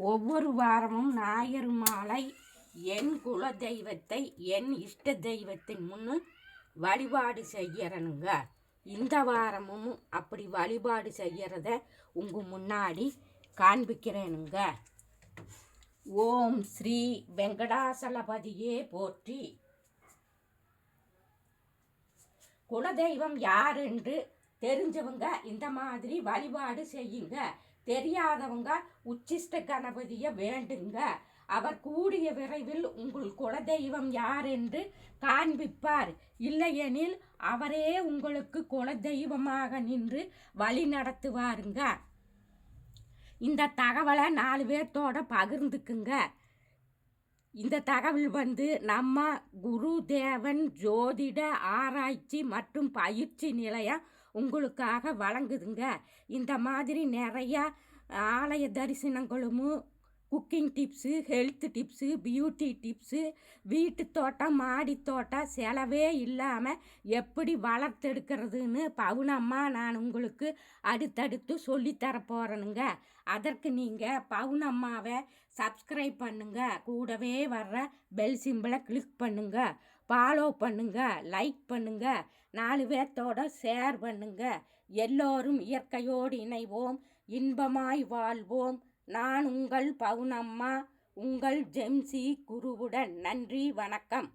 ஒவ்வொரு வாரமும் ஞாயிறு மாலை என் குல தெய்வத்தை என் இஷ்ட தெய்வத்தின் முன்னு வழிபாடு செய்யறனுங்க. இந்த வாரமும் அப்படி வழிபாடு செய்யறத உங்கள் முன்னாடி காண்பிக்கிறேனுங்க. ஓம் ஸ்ரீ வெங்கடாசலபதியே போற்றி. குலதெய்வம் யார் என்று தெரிஞ்சவங்க இந்த மாதிரி வழிபாடு செய்யுங்க. தெரியாதவங்க உச்சிஷ்ட கணபதியை வேண்டுங்க. அவர் கூடிய விரைவில் உங்கள் குலதெய்வம் யார் என்று காண்பிப்பார். இல்லையெனில் அவரே உங்களுக்கு குலதெய்வமாக நின்று வழி நடத்துவாருங்க. இந்த தகவலை 4 பேர்த்தோட பகிர்ந்துக்குங்க. இந்த தகவல் நம்ம குருதேவன் ஜோதிட ஆராய்ச்சி மற்றும் பயிற்சி நிலையம் உங்களுக்காக வழங்குதுங்க. இந்த மாதிரி நிறையா ஆலய தரிசனங்களும், cooking tips, health tips, beauty tips, வீட்டு தோட்டம், மாடி தோட்டம் செலவே இல்லாமல் எப்படி வளர்த்தெடுக்கிறதுன்னு பவுனம்மா நான் உங்களுக்கு அடுத்தடுத்து சொல்லித்தர போகிறேனுங்க. அதற்கு நீங்கள் பவுனம்மாவை சப்ஸ்கிரைப் பண்ணுங்க. கூடவே வர்ற பெல் சிம்பிளை கிளிக் பண்ணுங்க. ஃபாலோ பண்ணுங்க, லைக் பண்ணுங்க, 4 பேர்த்தோட ஷேர் பண்ணுங்க. எல்லோரும் இயற்கையோடு இணைவோம், இன்பமாய் வாழ்வோம். நான் உங்கள் பவுனம்மா, உங்கள் ஜெம்சி குருவுடன். நன்றி, வணக்கம்.